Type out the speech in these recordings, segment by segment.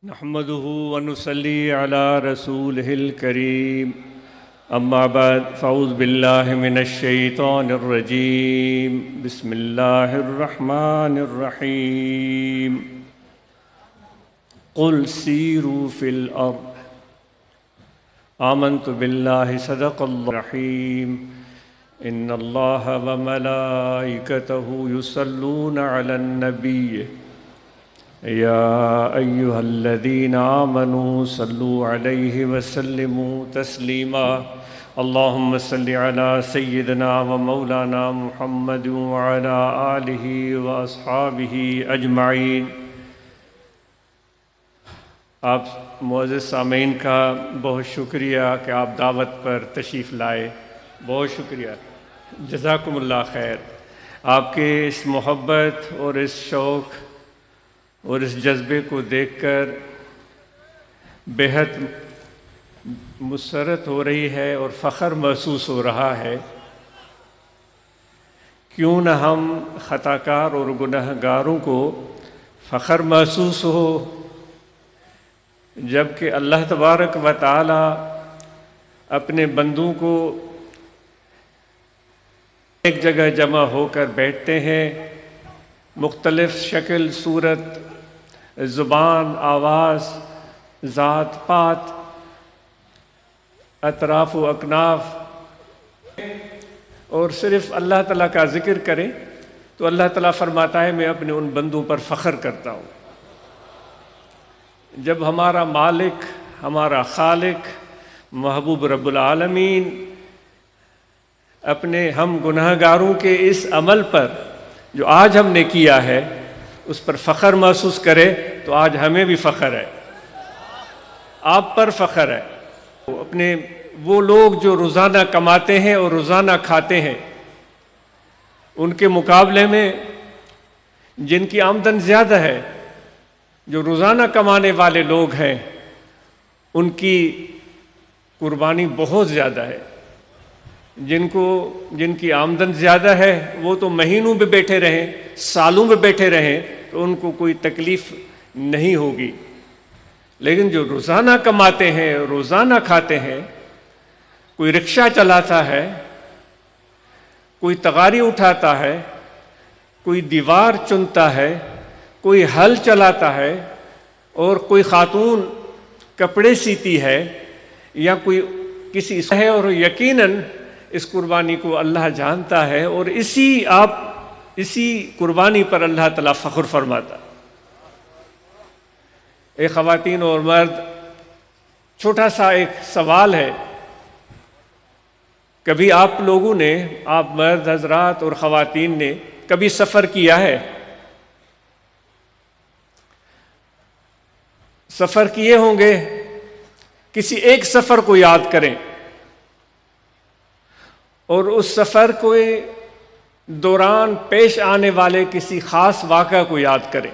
نحمده ونصلي على رسوله الكريم اما بعد فاعوذ بالله من الشيطان الرجيم بسم الله الرحمن الرحيم قل سيروا في الأرض آمنت بالله صدق الله الرحيم إن الله وملائكته يصلون على النبي يا أيها الذين آمنوا صلوا عليه وسلموا تسليما اللهم صل على سيدنا ومولانا محمد وعلى آله وأصحابه أجمعين۔ آپ معزز سامعین کا بہت شکریہ کہ آپ دعوت پر تشریف لائے، بہت شکریہ، جزاکم اللہ خیر۔ آپ کے اس محبت اور اس شوق اور اس جذبے کو دیکھ کر بہت مسرت ہو رہی ہے اور فخر محسوس ہو رہا ہے۔ کیوں نہ ہم خطا کار اور گناہ گاروں کو فخر محسوس ہو، جب کہ اللہ تبارک و تعالی اپنے بندوں کو ایک جگہ جمع ہو کر بیٹھتے ہیں، مختلف شکل، صورت، زبان، آواز، ذات پات، اطراف و اکناف، اور صرف اللہ تعالیٰ کا ذکر کریں تو اللہ تعالیٰ فرماتا ہے میں اپنے ان بندوں پر فخر کرتا ہوں۔ جب ہمارا مالک، ہمارا خالق، محبوب رب العالمین اپنے ہم گناہ گاروں کے اس عمل پر جو آج ہم نے کیا ہے اس پر فخر محسوس کرے تو آج ہمیں بھی فخر ہے، آپ پر فخر ہے۔ اپنے وہ لوگ جو روزانہ کماتے ہیں اور روزانہ کھاتے ہیں، ان کے مقابلے میں جن کی آمدن زیادہ ہے، جو روزانہ کمانے والے لوگ ہیں، ان کی قربانی بہت زیادہ ہے۔ جن کی آمدن زیادہ ہے وہ تو مہینوں میں بیٹھے رہیں، سالوں میں بیٹھے رہیں تو ان کو کوئی تکلیف نہیں ہوگی، لیکن جو روزانہ کماتے ہیں، روزانہ کھاتے ہیں، کوئی رکشہ چلاتا ہے، کوئی تغاری اٹھاتا ہے، کوئی دیوار چنتا ہے، کوئی ہل چلاتا ہے، اور کوئی خاتون کپڑے سیتی ہے، یا کوئی کسی ہے، اور یقیناً اس قربانی کو اللہ جانتا ہے، اور اسی قربانی پر اللہ تعالیٰ فخر فرماتا۔ اے خواتین اور مرد، چھوٹا سا ایک سوال ہے، کبھی آپ لوگوں نے، آپ مرد حضرات اور خواتین نے کبھی سفر کیا ہے؟ سفر کیے ہوں گے، کسی ایک سفر کو یاد کریں اور اس سفر کے دوران پیش آنے والے کسی خاص واقعہ کو یاد کریں۔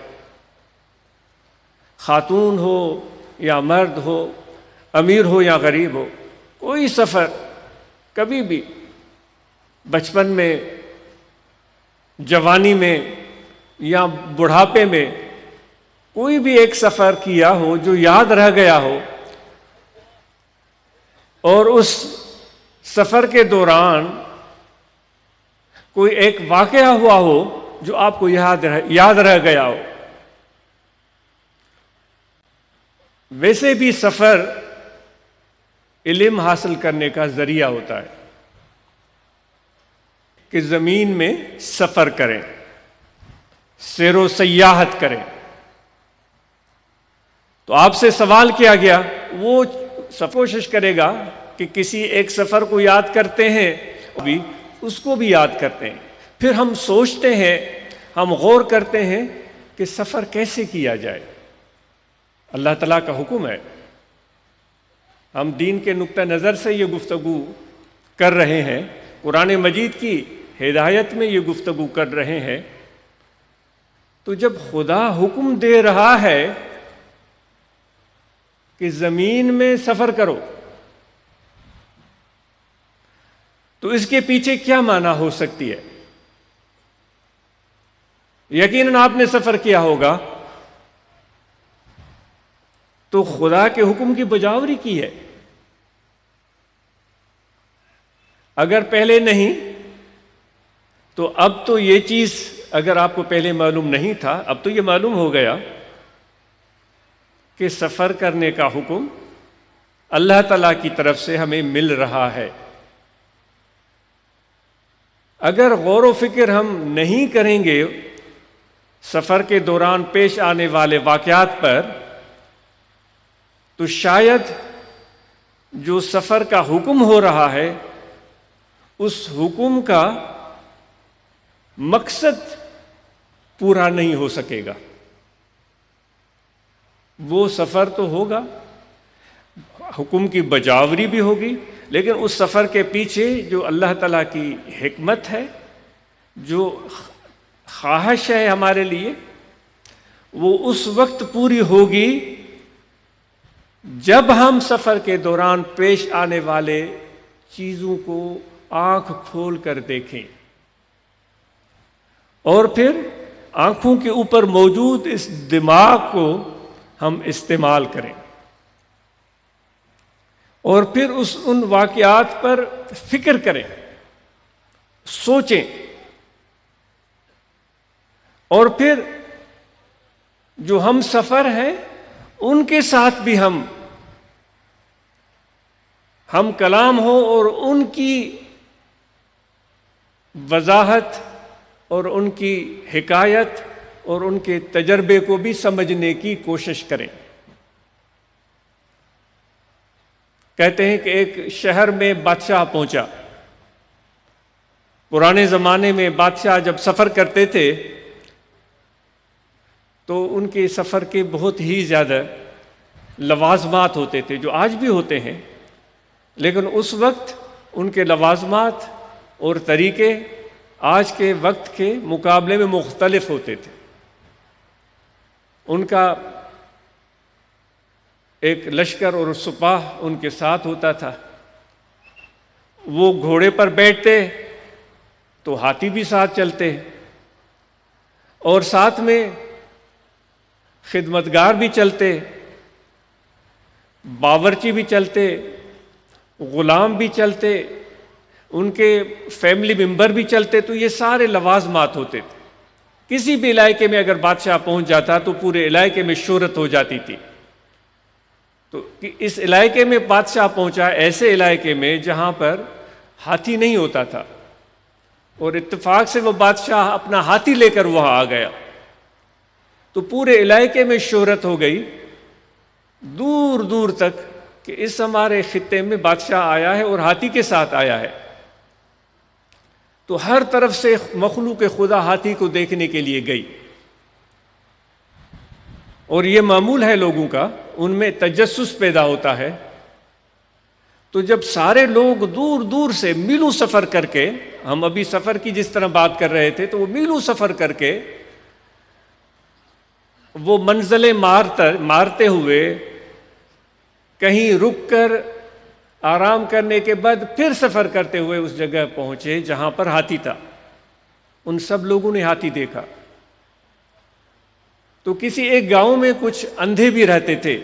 خاتون ہو یا مرد ہو، امیر ہو یا غریب ہو، کوئی سفر کبھی بھی بچپن میں، جوانی میں یا بڑھاپے میں کوئی بھی ایک سفر کیا ہو جو یاد رہ گیا ہو، اور اس سفر کے دوران کوئی ایک واقعہ ہوا ہو جو آپ کو یاد رہ گیا ہو۔ ویسے بھی سفر علم حاصل کرنے کا ذریعہ ہوتا ہے کہ زمین میں سفر کریں، سیر و سیاحت کریں۔ تو آپ سے سوال کیا گیا، وہ کوشش کرے گا کہ کسی ایک سفر کو یاد کرتے ہیں، بھی اس کو بھی یاد کرتے ہیں، پھر ہم سوچتے ہیں، ہم غور کرتے ہیں کہ سفر کیسے کیا جائے۔ اللہ تعالیٰ کا حکم ہے، ہم دین کے نقطہ نظر سے یہ گفتگو کر رہے ہیں، قرآن مجید کی ہدایت میں یہ گفتگو کر رہے ہیں۔ تو جب خدا حکم دے رہا ہے کہ زمین میں سفر کرو، تو اس کے پیچھے کیا معنی ہو سکتی ہے؟ یقیناً آپ نے سفر کیا ہوگا، تو خدا کے حکم کی بجاوری کی ہے۔ اگر پہلے نہیں تو اب تو یہ چیز اگر آپ کو پہلے معلوم نہیں تھا، اب تو یہ معلوم ہو گیا کہ سفر کرنے کا حکم اللہ تعالیٰ کی طرف سے ہمیں مل رہا ہے۔ اگر غور و فکر ہم نہیں کریں گے سفر کے دوران پیش آنے والے واقعات پر، تو شاید جو سفر کا حکم ہو رہا ہے اس حکم کا مقصد پورا نہیں ہو سکے گا۔ وہ سفر تو ہوگا، حکم کی بجاوری بھی ہوگی، لیکن اس سفر کے پیچھے جو اللہ تعالیٰ کی حکمت ہے، جو خواہش ہے ہمارے لیے، وہ اس وقت پوری ہوگی جب ہم سفر کے دوران پیش آنے والے چیزوں کو آنکھ کھول کر دیکھیں اور پھر آنکھوں کے اوپر موجود اس دماغ کو ہم استعمال کریں اور پھر ان واقعات پر فکر کریں، سوچیں، اور پھر جو ہم سفر ہیں ان کے ساتھ بھی ہم کلام ہو اور ان کی وضاحت اور ان کی حکایت اور ان کے تجربے کو بھی سمجھنے کی کوشش کریں۔ کہتے ہیں کہ ایک شہر میں بادشاہ پہنچا۔ پرانے زمانے میں بادشاہ جب سفر کرتے تھے تو ان کے سفر کے بہت ہی زیادہ لوازمات ہوتے تھے، جو آج بھی ہوتے ہیں، لیکن اس وقت ان کے لوازمات اور طریقے آج کے وقت کے مقابلے میں مختلف ہوتے تھے۔ ان کا ایک لشکر اور سپاہ ان کے ساتھ ہوتا تھا۔ وہ گھوڑے پر بیٹھتے تو ہاتھی بھی ساتھ چلتے، اور ساتھ میں خدمتگار بھی چلتے، باورچی بھی چلتے، غلام بھی چلتے، ان کے فیملی ممبر بھی چلتے۔ تو یہ سارے لوازمات ہوتے تھے۔ کسی بھی علاقے میں اگر بادشاہ پہنچ جاتا تو پورے علاقے میں شہرت ہو جاتی تھی۔ تو اس علاقے میں بادشاہ پہنچا، ایسے علاقے میں جہاں پر ہاتھی نہیں ہوتا تھا، اور اتفاق سے وہ بادشاہ اپنا ہاتھی لے کر وہاں آ گیا، تو پورے علاقے میں شہرت ہو گئی دور دور تک کہ اس ہمارے خطے میں بادشاہ آیا ہے اور ہاتھی کے ساتھ آیا ہے۔ تو ہر طرف سے مخلوق خدا ہاتھی کو دیکھنے کے لیے گئی، اور یہ معمول ہے لوگوں کا، ان میں تجسس پیدا ہوتا ہے۔ تو جب سارے لوگ دور دور سے میلوں سفر کر کے، ہم ابھی سفر کی جس طرح بات کر رہے تھے، تو وہ میلوں سفر کر کے وہ منزلیں مارتے ہوئے کہیں رک کر آرام کرنے کے بعد پھر سفر کرتے ہوئے اس جگہ پہنچے جہاں پر ہاتھی تھا۔ ان سب لوگوں نے ہاتھی دیکھا۔ تو کسی ایک گاؤں میں کچھ اندھے بھی رہتے تھے،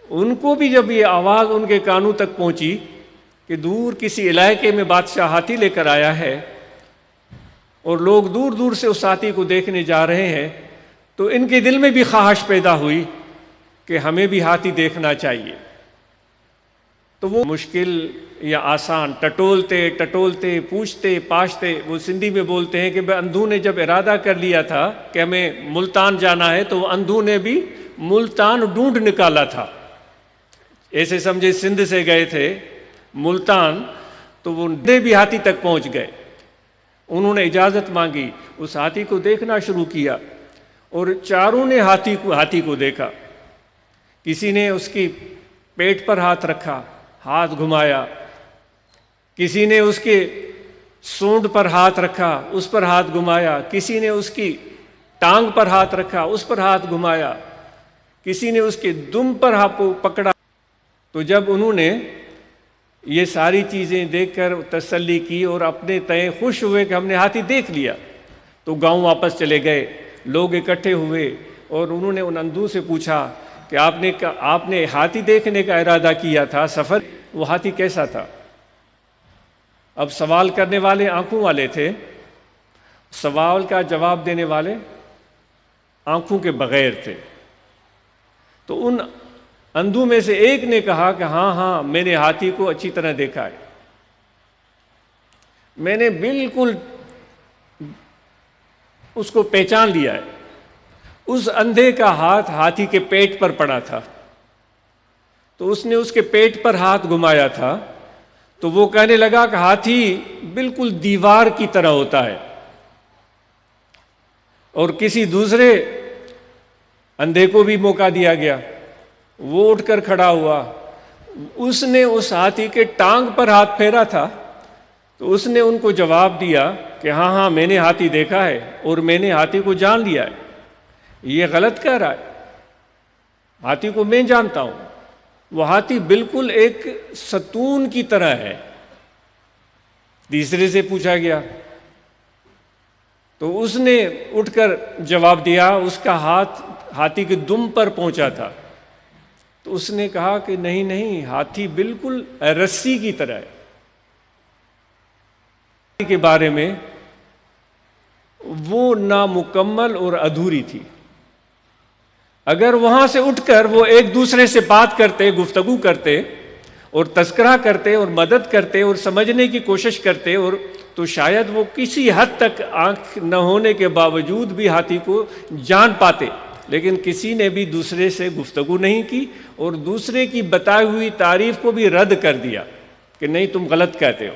ان کو بھی جب یہ آواز ان کے کانوں تک پہنچی کہ دور کسی علاقے میں بادشاہ ہاتھی لے کر آیا ہے اور لوگ دور دور سے اس ہاتھی کو دیکھنے جا رہے ہیں، تو ان کے دل میں بھی خواہش پیدا ہوئی کہ ہمیں بھی ہاتھی دیکھنا چاہیے۔ تو وہ مشکل یا آسان ٹٹولتے پوچھتے پاچھتے، وہ سندھی میں بولتے ہیں کہ اندھو نے جب ارادہ کر لیا تھا کہ ہمیں ملتان جانا ہے، تو وہ اندھو نے بھی ملتان ڈھونڈ نکالا تھا۔ ایسے سمجھے سندھ سے گئے تھے ملتان، تو وہ بھی ہاتھی تک پہنچ گئے۔ انہوں نے اجازت مانگی، اس ہاتھی کو دیکھنا شروع کیا، اور چاروں نے ہاتھی کو دیکھا۔ کسی نے اس کی پیٹ پر ہاتھ رکھا، ہاتھ گھمایا، کسی نے اس کے سونڈ پر ہاتھ رکھا، اس پر ہاتھ گھمایا، کسی نے اس کی ٹانگ پر ہاتھ رکھا، اس پر ہاتھ گھمایا، کسی نے اس کے دم پر ہاتھ پکڑا۔ تو جب انہوں نے یہ ساری چیزیں دیکھ کر تسلی کی اور اپنے تئیں خوش ہوئے کہ ہم نے ہاتھی دیکھ لیا، تو گاؤں واپس چلے گئے۔ لوگ اکٹھے ہوئے، اور انہوں نے ان اندھوں سے پوچھا کہ آپ نے ہاتھی دیکھنے کا ارادہ کیا تھا سفر، وہ ہاتھی کیسا تھا؟ اب سوال کرنے والے آنکھوں والے تھے، سوال کا جواب دینے والے آنکھوں کے بغیر تھے۔ تو ان اندھوں میں سے ایک نے کہا کہ ہاں میں نے ہاتھی کو اچھی طرح دیکھا ہے، میں نے بالکل اس کو پہچان لیا ہے۔ اس اندھے کا ہاتھ ہاتھی کے پیٹ پر پڑا تھا، تو اس نے اس کے پیٹ پر ہاتھ گھمایا تھا، تو وہ کہنے لگا کہ ہاتھی بالکل دیوار کی طرح ہوتا ہے۔ اور کسی دوسرے اندھے کو بھی موقع دیا گیا، وہ اٹھ کر کھڑا ہوا، اس نے اس ہاتھی کے ٹانگ پر ہاتھ پھیرا تھا، تو اس نے ان کو جواب دیا کہ ہاں میں نے ہاتھی دیکھا ہے اور میں نے ہاتھی کو جان لیا ہے۔ یہ غلط کہہ رہا ہے، ہاتھی کو میں جانتا ہوں، وہ ہاتھی بالکل ایک ستون کی طرح ہے۔ تیسرے سے پوچھا گیا تو اس نے اٹھ کر جواب دیا، اس کا ہاتھ ہاتھی کے دم پر پہنچا تھا، تو اس نے کہا کہ نہیں ہاتھی بالکل رسی کی طرح ہے۔ کے بارے میں وہ نامکمل اور ادھوری تھی۔ اگر وہاں سے اٹھ کر وہ ایک دوسرے سے بات کرتے، گفتگو کرتے اور تذکرہ کرتے اور مدد کرتے اور سمجھنے کی کوشش کرتے، اور تو شاید وہ کسی حد تک آنکھ نہ ہونے کے باوجود بھی ہاتھی کو جان پاتے، لیکن کسی نے بھی دوسرے سے گفتگو نہیں کی اور دوسرے کی بتائی ہوئی تعریف کو بھی رد کر دیا کہ نہیں تم غلط کہتے ہو۔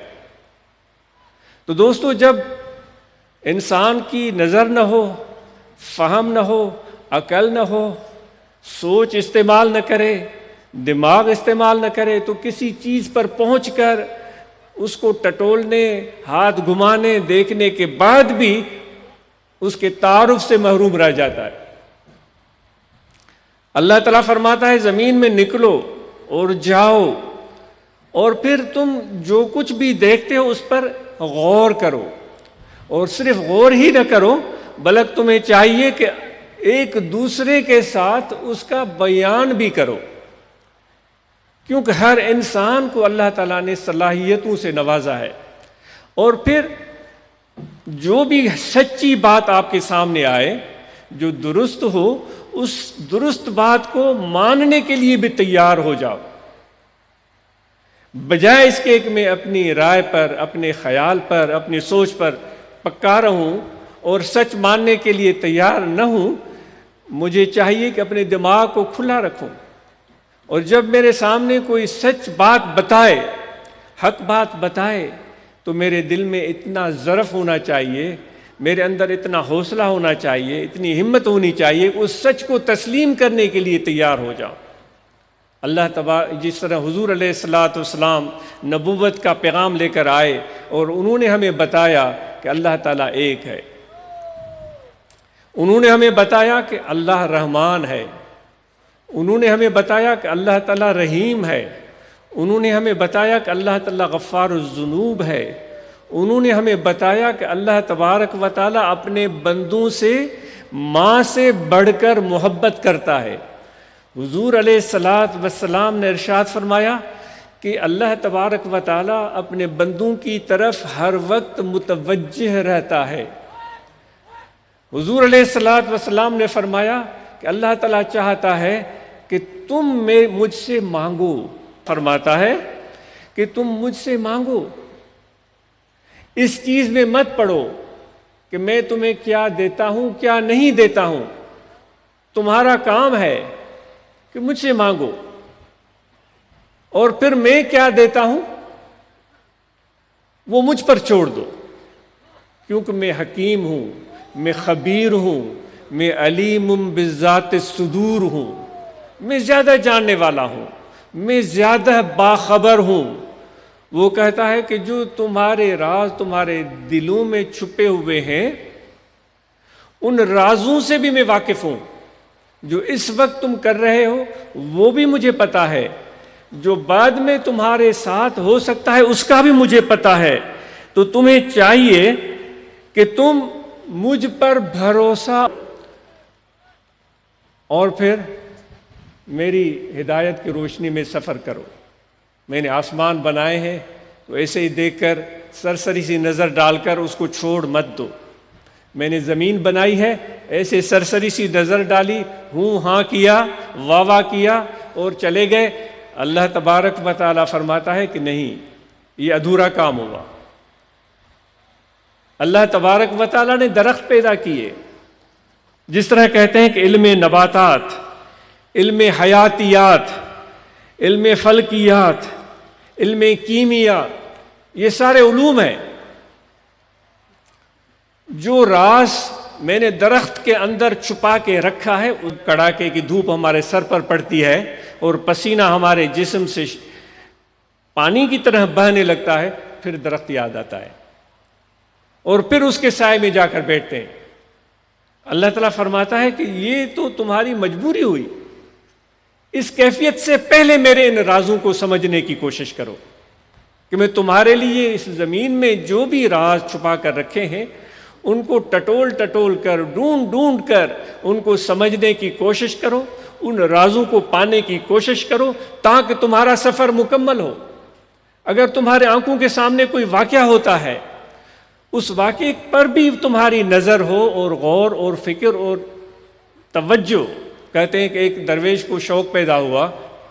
تو دوستو، جب انسان کی نظر نہ ہو، فہم نہ ہو، عقل نہ ہو، سوچ استعمال نہ کرے، دماغ استعمال نہ کرے، تو کسی چیز پر پہنچ کر اس کو ٹٹولنے، ہاتھ گھمانے، دیکھنے کے بعد بھی اس کے تعارف سے محروم رہ جاتا ہے۔ اللہ تعالیٰ فرماتا ہے زمین میں نکلو اور جاؤ، اور پھر تم جو کچھ بھی دیکھتے ہو اس پر غور کرو، اور صرف غور ہی نہ کرو بلکہ تمہیں چاہیے کہ ایک دوسرے کے ساتھ اس کا بیان بھی کرو، کیونکہ ہر انسان کو اللہ تعالیٰ نے صلاحیتوں سے نوازا ہے۔ اور پھر جو بھی سچی بات آپ کے سامنے آئے، جو درست ہو، اس درست بات کو ماننے کے لیے بھی تیار ہو جاؤ، بجائے اس کے کہ میں اپنی رائے پر، اپنے خیال پر، اپنی سوچ پر پکا رہوں اور سچ ماننے کے لیے تیار نہ ہوں۔ مجھے چاہیے کہ اپنے دماغ کو کھلا رکھوں، اور جب میرے سامنے کوئی سچ بات بتائے، حق بات بتائے، تو میرے دل میں اتنا ظرف ہونا چاہیے، میرے اندر اتنا حوصلہ ہونا چاہیے، اتنی ہمت ہونی چاہیے کہ اس سچ کو تسلیم کرنے کے لیے تیار ہو جاؤں۔ اللہ تبارک، جس طرح حضور علیہ الصلوۃ والسلام نبوت کا پیغام لے کر آئے اور انہوں نے ہمیں بتایا کہ اللہ تعالیٰ ایک ہے، انہوں نے ہمیں بتایا کہ اللہ رحمان ہے، انہوں نے ہمیں بتایا کہ اللہ تعالیٰ رحیم ہے، انہوں نے ہمیں بتایا کہ اللہ تعالیٰ غفار الذنوب ہے، انہوں نے ہمیں بتایا کہ اللہ تبارک و تعالیٰ اپنے بندوں سے ماں سے بڑھ کر محبت کرتا ہے۔ حضور علیہ الصلوۃ والسلام نے ارشاد فرمایا کہ اللہ تبارک و تعالیٰ اپنے بندوں کی طرف ہر وقت متوجہ رہتا ہے۔ حضور علیہ الصلوۃ والسلام نے فرمایا کہ اللہ تعالیٰ چاہتا ہے کہ تم مجھ سے مانگو، فرماتا ہے کہ تم مجھ سے مانگو، اس چیز میں مت پڑو کہ میں تمہیں کیا دیتا ہوں کیا نہیں دیتا ہوں، تمہارا کام ہے کہ مجھ سے مانگو، اور پھر میں کیا دیتا ہوں وہ مجھ پر چھوڑ دو، کیونکہ میں حکیم ہوں، میں خبیر ہوں، میں علیم بذات الصدور ہوں، میں زیادہ جاننے والا ہوں، میں زیادہ باخبر ہوں۔ وہ کہتا ہے کہ جو تمہارے راز تمہارے دلوں میں چھپے ہوئے ہیں، ان رازوں سے بھی میں واقف ہوں۔ جو اس وقت تم کر رہے ہو وہ بھی مجھے پتا ہے، جو بعد میں تمہارے ساتھ ہو سکتا ہے اس کا بھی مجھے پتا ہے۔ تو تمہیں چاہیے کہ تم مجھ پر بھروسہ اور پھر میری ہدایت کی روشنی میں سفر کرو۔ میں نے آسمان بنائے ہیں تو ایسے ہی دیکھ کر سرسری سی نظر ڈال کر اس کو چھوڑ مت دو۔ میں نے زمین بنائی ہے، ایسے سرسری سی نظر ڈالی، ہوں ہاں کیا، واہ واہ کیا اور چلے گئے۔ اللہ تبارک و تعالیٰ فرماتا ہے کہ نہیں، یہ ادھورا کام ہوا۔ اللہ تبارک و تعالیٰ نے درخت پیدا کیے، جس طرح کہتے ہیں کہ علم نباتات، علم حیاتیات، علم فلکیات، علم کیمیا، یہ سارے علوم ہیں۔ جو راز میں نے درخت کے اندر چھپا کے رکھا ہے، کڑاکے کی دھوپ ہمارے سر پر پڑتی ہے اور پسینہ ہمارے جسم سے پانی کی طرح بہنے لگتا ہے، پھر درخت یاد آتا ہے اور پھر اس کے سائے میں جا کر بیٹھتے ہیں۔ اللہ تعالیٰ فرماتا ہے کہ یہ تو تمہاری مجبوری ہوئی، اس کیفیت سے پہلے میرے ان رازوں کو سمجھنے کی کوشش کرو کہ میں تمہارے لیے اس زمین میں جو بھی راز چھپا کر رکھے ہیں ان کو ٹٹول ٹٹول کر، ڈھونڈ ڈھونڈ کر ان کو سمجھنے کی کوشش کرو، ان رازوں کو پانے کی کوشش کرو تاکہ تمہارا سفر مکمل ہو۔ اگر تمہارے آنکھوں کے سامنے کوئی واقعہ ہوتا ہے، اس واقعے پر بھی تمہاری نظر ہو اور غور اور فکر اور توجہ۔ کہتے ہیں کہ ایک درویش کو شوق پیدا ہوا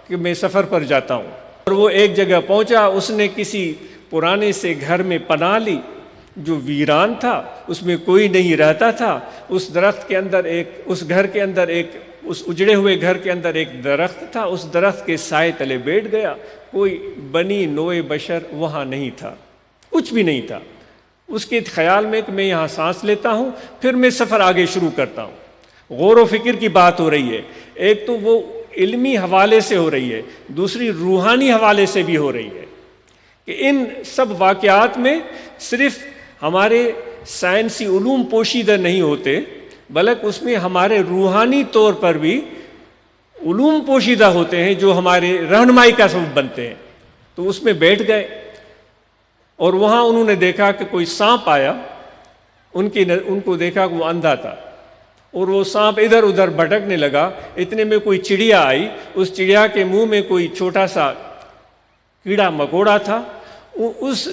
کہ میں سفر پر جاتا ہوں، اور وہ ایک جگہ پہنچا، اس نے کسی پرانے سے گھر میں پناہ لی جو ویران تھا، اس میں کوئی نہیں رہتا تھا۔ اس درخت کے اندر اس گھر کے اندر اس اجڑے ہوئے گھر کے اندر ایک درخت تھا، اس درخت کے سائے تلے بیٹھ گیا۔ کوئی بنی نوع بشر وہاں نہیں تھا، کچھ بھی نہیں تھا۔ اس کے خیال میں کہ میں یہاں سانس لیتا ہوں، پھر میں سفر آگے شروع کرتا ہوں۔ غور و فکر کی بات ہو رہی ہے، ایک تو وہ علمی حوالے سے ہو رہی ہے، دوسری روحانی حوالے سے بھی ہو رہی ہے کہ ان سب واقعات میں صرف ہمارے سائنسی علوم پوشیدہ نہیں ہوتے، بلکہ اس میں ہمارے روحانی طور پر بھی علوم پوشیدہ ہوتے ہیں جو ہمارے رہنمائی کا سبب بنتے ہیں۔ تو اس میں بیٹھ گئے اور وہاں انہوں نے دیکھا کہ کوئی سانپ آیا، ان کو دیکھا کہ وہ اندھا تھا اور وہ سانپ ادھر ادھر بھٹکنے لگا۔ اتنے میں کوئی چڑیا آئی، اس چڑیا کے منہ میں کوئی چھوٹا سا کیڑا مکوڑا تھا، اس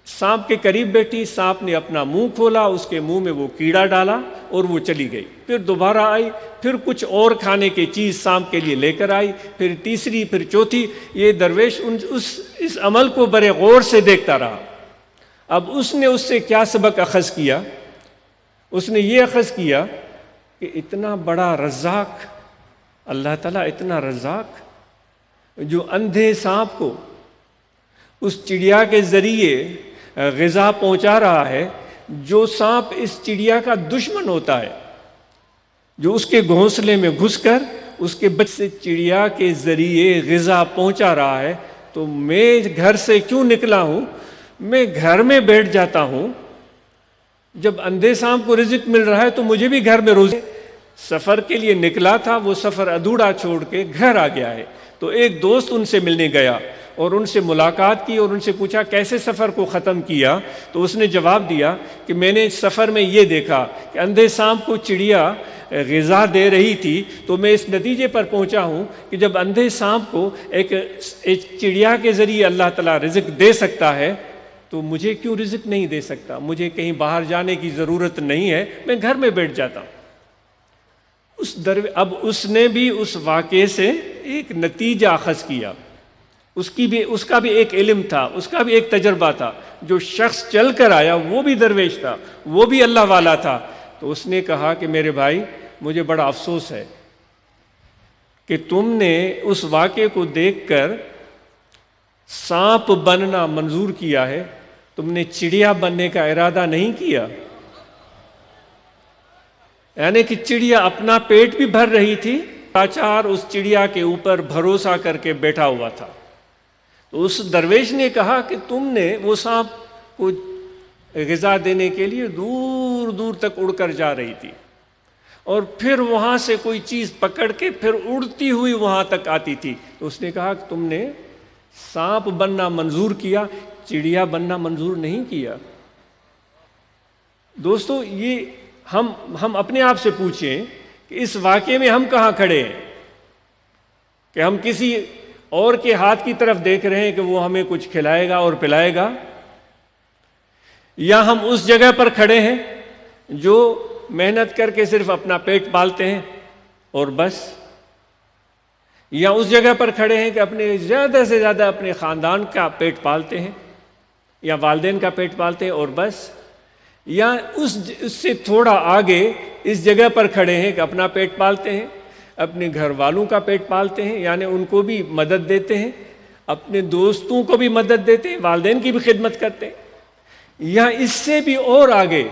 سانپ کے قریب بیٹھی، سانپ نے اپنا منہ کھولا، اس کے منہ میں وہ کیڑا ڈالا اور وہ چلی گئی۔ پھر دوبارہ آئی، پھر کچھ اور کھانے کی چیز سانپ کے لیے لے کر آئی، پھر تیسری، پھر چوتھی۔ یہ درویش اس عمل کو بڑے غور سے دیکھتا رہا۔ اب اس نے اس سے کیا سبق اخذ کیا؟ اس نے یہ اخذ کیا کہ اتنا بڑا رزاق، اللہ تعالیٰ اتنا رزاق جو اندھے سانپ کو اس چڑیا کے ذریعے غذا پہنچا رہا ہے، جو سانپ اس چڑیا کا دشمن ہوتا ہے، جو اس کے گھونسلے میں گھس کر اس کے بچے سے چڑیا کے ذریعے غذا پہنچا رہا ہے، تو میں گھر سے کیوں نکلا ہوں؟ میں گھر میں بیٹھ جاتا ہوں۔ جب اندھے سانپ کو رزق مل رہا ہے تو مجھے بھی گھر میں روزی۔ سفر کے لیے نکلا تھا، وہ سفر ادھورا چھوڑ کے گھر آ گیا ہے۔ تو ایک دوست ان سے ملنے گیا اور ان سے ملاقات کی اور ان سے پوچھا کیسے سفر کو ختم کیا؟ تو اس نے جواب دیا کہ میں نے سفر میں یہ دیکھا کہ اندھے سانپ کو چڑیا غذا دے رہی تھی، تو میں اس نتیجے پر پہنچا ہوں کہ جب اندھے سانپ کو ایک چڑیا کے ذریعے اللہ تعالیٰ رزق دے سکتا ہے تو مجھے کیوں رزق نہیں دے سکتا؟ مجھے کہیں باہر جانے کی ضرورت نہیں ہے، میں گھر میں بیٹھ جاتا ہوں۔ اب اس نے بھی اس واقعے سے ایک نتیجہ اخذ کیا، اس کا بھی ایک علم تھا، اس کا بھی ایک تجربہ تھا۔ جو شخص چل کر آیا وہ بھی درویش تھا، وہ بھی اللہ والا تھا۔ تو اس نے کہا کہ میرے بھائی، مجھے بڑا افسوس ہے کہ تم نے اس واقعے کو دیکھ کر سانپ بننا منظور کیا ہے، تم نے چڑیا بننے کا ارادہ نہیں کیا۔ یعنی کہ چڑیا اپنا پیٹ بھی بھر رہی تھی، لاچار اس چڑیا کے اوپر بھروسہ کر کے بیٹھا ہوا تھا۔ تو اس درویش نے کہا کہ تم نے وہ سانپ کو غذا دینے کے لیے دور دور تک اڑ کر جا رہی تھی، اور پھر وہاں سے کوئی چیز پکڑ کے پھر اڑتی ہوئی وہاں تک آتی تھی۔ تو اس نے کہا کہ تم نے سانپ بننا منظور کیا، چڑیا بننا منظور نہیں کیا۔ دوستو، یہ ہم اپنے آپ سے پوچھیں کہ کہ اس واقعے میں ہم کہاں کھڑے ہیں کہ ہم کسی اور کے ہاتھ کی طرف دیکھ رہے ہیں کہ وہ ہمیں کچھ کھلائے گا اور پلائے گا، یا ہم اس جگہ پر کھڑے ہیں جو محنت کر کے صرف اپنا پیٹ پالتے ہیں اور بس، یا اس جگہ پر کھڑے ہیں کہ اپنے زیادہ سے زیادہ اپنے خاندان کا پیٹ پالتے ہیں یا والدین کا پیٹ پالتے ہیں اور بس، یا اس سے تھوڑا آگے اس جگہ پر کھڑے ہیں کہ اپنا پیٹ پالتے ہیں، اپنے گھر والوں کا پیٹ پالتے ہیں، یعنی ان کو بھی مدد دیتے ہیں، اپنے دوستوں کو بھی مدد دیتے ہیں، والدین کی بھی خدمت کرتے ہیں، یا اس سے بھی اور آگے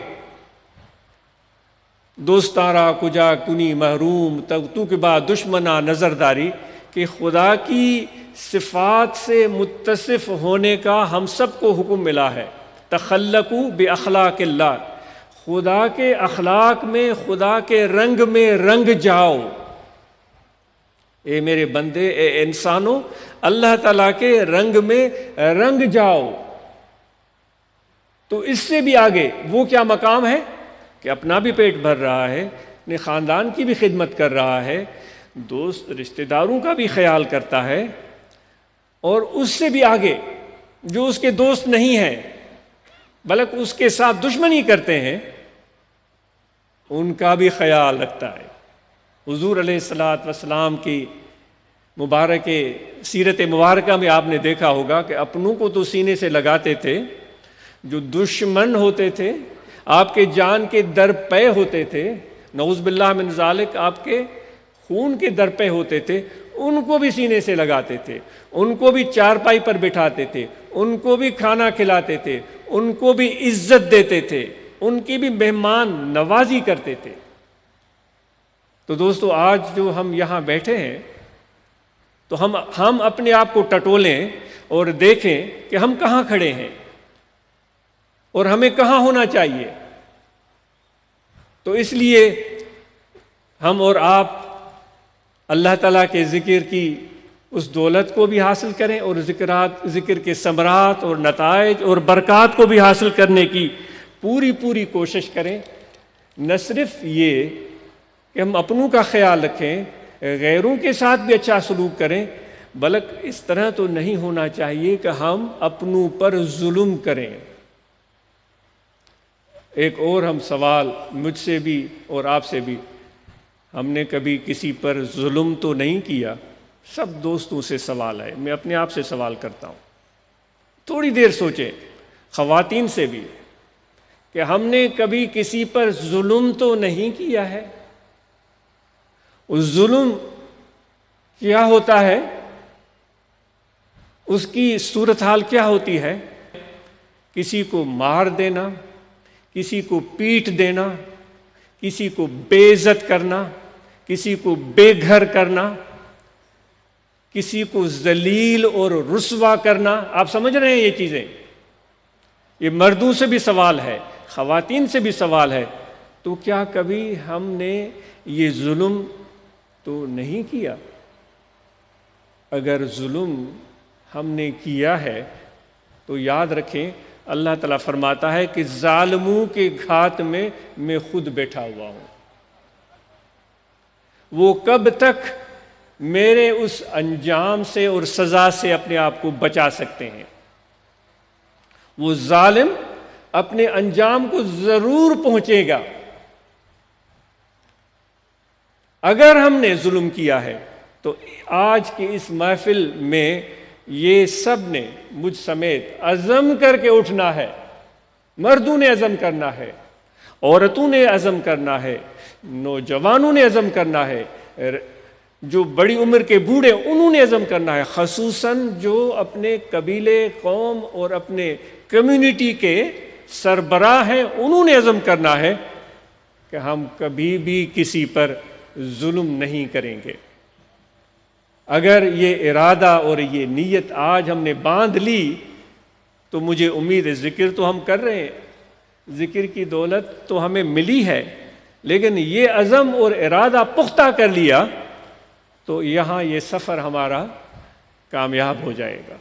دوستارا کجا کنی محروم تو کے بعد دشمنا نظرداری، کہ خدا کی صفات سے متصف ہونے کا ہم سب کو حکم ملا ہے۔ تخلقوا باخلاق اللہ، خدا کے اخلاق میں، خدا کے رنگ میں رنگ جاؤ۔ اے میرے بندے، اے انسانوں، اللہ تعالیٰ کے رنگ میں رنگ جاؤ۔ تو اس سے بھی آگے وہ کیا مقام ہے کہ اپنا بھی پیٹ بھر رہا ہے، اپنے خاندان کی بھی خدمت کر رہا ہے، دوست رشتہ داروں کا بھی خیال کرتا ہے، اور اس سے بھی آگے جو اس کے دوست نہیں ہیں بلکہ اس کے ساتھ دشمنی کرتے ہیں، ان کا بھی خیال رکھتا ہے۔ حضور علیہ الصلوۃ والسلام کی مبارک سیرت مبارکہ میں آپ نے دیکھا ہوگا کہ اپنوں کو تو سینے سے لگاتے تھے، جو دشمن ہوتے تھے، آپ کے جان کے در پے ہوتے تھے، نعوذ باللہ من ذالک، آپ کے خون کے در پے ہوتے تھے، ان کو بھی سینے سے لگاتے تھے، ان کو بھی چارپائی پر بٹھاتے تھے، ان کو بھی کھانا کھلاتے تھے، ان کو بھی عزت دیتے تھے، ان کی بھی مہمان نوازی کرتے تھے۔ تو دوستو، آج جو ہم یہاں بیٹھے ہیں تو ہم اپنے آپ کو ٹٹولیں اور دیکھیں کہ ہم کہاں کھڑے ہیں اور ہمیں کہاں ہونا چاہیے۔ تو اس لیے ہم اور آپ اللہ تعالیٰ کے ذکر کی اس دولت کو بھی حاصل کریں اور ذکر کے ثمرات اور نتائج اور برکات کو بھی حاصل کرنے کی پوری کوشش کریں۔ نہ صرف یہ کہ ہم اپنوں کا خیال رکھیں، غیروں کے ساتھ بھی اچھا سلوک کریں، بلکہ اس طرح تو نہیں ہونا چاہیے کہ ہم اپنوں پر ظلم کریں۔ ایک اور ہم سوال مجھ سے بھی اور آپ سے بھی، ہم نے کبھی کسی پر ظلم تو نہیں کیا؟ سب دوستوں سے سوال ہے، میں اپنے آپ سے سوال کرتا ہوں۔ تھوڑی دیر سوچیں، خواتین سے بھی، کہ ہم نے کبھی کسی پر ظلم تو نہیں کیا ہے؟ اس ظلم کیا ہوتا ہے؟ اس کی صورتحال کیا ہوتی ہے؟ کسی کو مار دینا، کسی کو پیٹ دینا، کسی کو بے عزت کرنا، کسی کو بے گھر کرنا، کسی کو ذلیل اور رسوا کرنا۔ آپ سمجھ رہے ہیں یہ چیزیں؟ یہ مردوں سے بھی سوال ہے، خواتین سے بھی سوال ہے۔ تو کیا کبھی ہم نے یہ ظلم تو نہیں کیا؟ اگر ظلم ہم نے کیا ہے تو یاد رکھیں، اللہ تعالیٰ فرماتا ہے کہ ظالموں کے گھات میں خود بیٹھا ہوا ہوں۔ وہ کب تک میرے اس انجام سے اور سزا سے اپنے آپ کو بچا سکتے ہیں؟ وہ ظالم اپنے انجام کو ضرور پہنچے گا۔ اگر ہم نے ظلم کیا ہے تو آج کی اس محفل میں یہ سب نے مجھ سمیت عزم کر کے اٹھنا ہے۔ مردوں نے عزم کرنا ہے، عورتوں نے عزم کرنا ہے، نوجوانوں نے عزم کرنا ہے، جو بڑی عمر کے بوڑھے انہوں نے عزم کرنا ہے، خصوصاً جو اپنے قبیلے، قوم اور اپنے کمیونٹی کے سربراہ ہیں، انہوں نے عزم کرنا ہے کہ ہم کبھی بھی کسی پر ظلم نہیں کریں گے۔ اگر یہ ارادہ اور یہ نیت آج ہم نے باندھ لی تو مجھے امید ہے، ذکر تو ہم کر رہے ہیں، ذکر کی دولت تو ہمیں ملی ہے، لیکن یہ عزم اور ارادہ پختہ کر لیا تو یہاں یہ سفر ہمارا کامیاب ہو جائے گا۔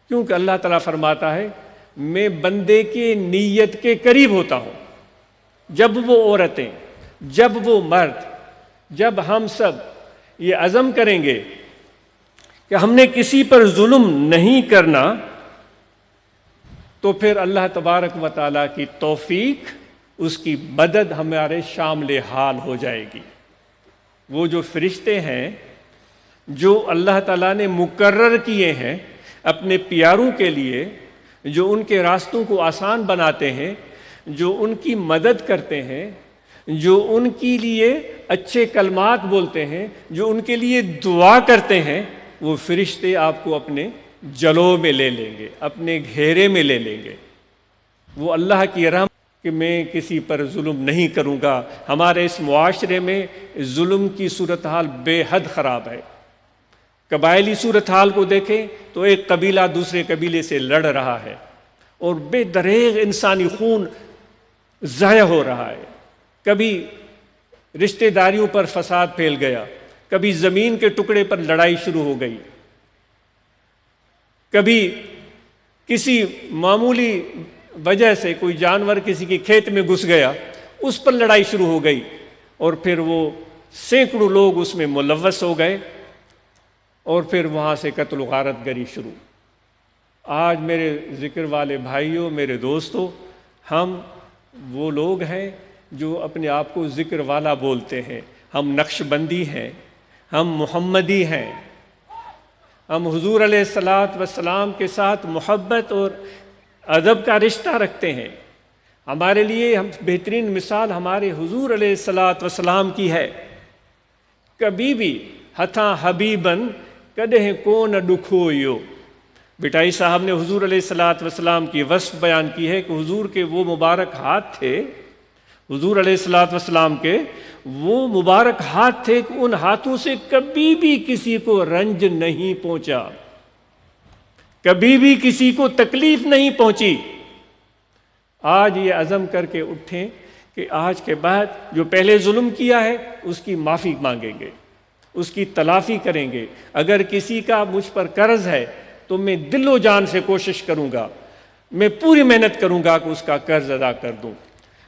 کیونکہ اللہ تعالیٰ فرماتا ہے، میں بندے کی نیت کے قریب ہوتا ہوں۔ جب وہ عورتیں، جب وہ مرد، جب ہم سب یہ عزم کریں گے کہ ہم نے کسی پر ظلم نہیں کرنا، تو پھر اللہ تبارک و تعالیٰ کی توفیق، اس کی مدد ہمارے شامل حال ہو جائے گی۔ وہ جو فرشتے ہیں جو اللہ تعالیٰ نے مقرر کیے ہیں اپنے پیاروں کے لیے، جو ان کے راستوں کو آسان بناتے ہیں، جو ان کی مدد کرتے ہیں، جو ان کے لیے اچھے کلمات بولتے ہیں، جو ان کے لیے دعا کرتے ہیں، وہ فرشتے آپ کو اپنے جلوں میں لے لیں گے، اپنے گھیرے میں لے لیں گے۔ وہ اللہ کی رحمت کہ میں کسی پر ظلم نہیں کروں گا۔ ہمارے اس معاشرے میں ظلم کی صورتحال بے حد خراب ہے۔ قبائلی صورتحال کو دیکھیں تو ایک قبیلہ دوسرے قبیلے سے لڑ رہا ہے اور بے دریغ انسانی خون ضائع ہو رہا ہے۔ کبھی رشتہ داریوں پر فساد پھیل گیا، کبھی زمین کے ٹکڑے پر لڑائی شروع ہو گئی، کبھی کسی معمولی وجہ سے کوئی جانور کسی کے کھیت میں گھس گیا، اس پر لڑائی شروع ہو گئی، اور پھر وہ سینکڑوں لوگ اس میں ملوث ہو گئے، اور پھر وہاں سے قتل و غارت گری شروع۔ آج میرے ذکر والے بھائیوں، میرے دوستوں، ہم وہ لوگ ہیں جو اپنے آپ کو ذکر والا بولتے ہیں۔ ہم نقش بندی ہیں، ہم محمدی ہیں، ہم حضور علیہ الصلاۃ والسلام کے ساتھ محبت اور ادب کا رشتہ رکھتے ہیں۔ ہمارے لیے ہم بہترین مثال ہمارے حضور علیہ الصلاۃ والسلام کی ہے۔ کبھی بھی ہتھاں حبیبن کدہ کو نہ دکھویو۔ بٹائی صاحب نے حضور علیہ الصلاۃ والسلام کی وصف بیان کی ہے کہ حضور کے وہ مبارک ہاتھ تھے، حضور علیہ الصلاۃ والسلام کے وہ مبارک ہاتھ تھے کہ ان ہاتھوں سے کبھی بھی کسی کو رنج نہیں پہنچا، کبھی بھی کسی کو تکلیف نہیں پہنچی۔ آج یہ عزم کر کے اٹھیں کہ آج کے بعد جو پہلے ظلم کیا ہے اس کی معافی مانگیں گے، اس کی تلافی کریں گے۔ اگر کسی کا مجھ پر قرض ہے تو میں دل و جان سے کوشش کروں گا، میں پوری محنت کروں گا کہ اس کا قرض ادا کر دوں۔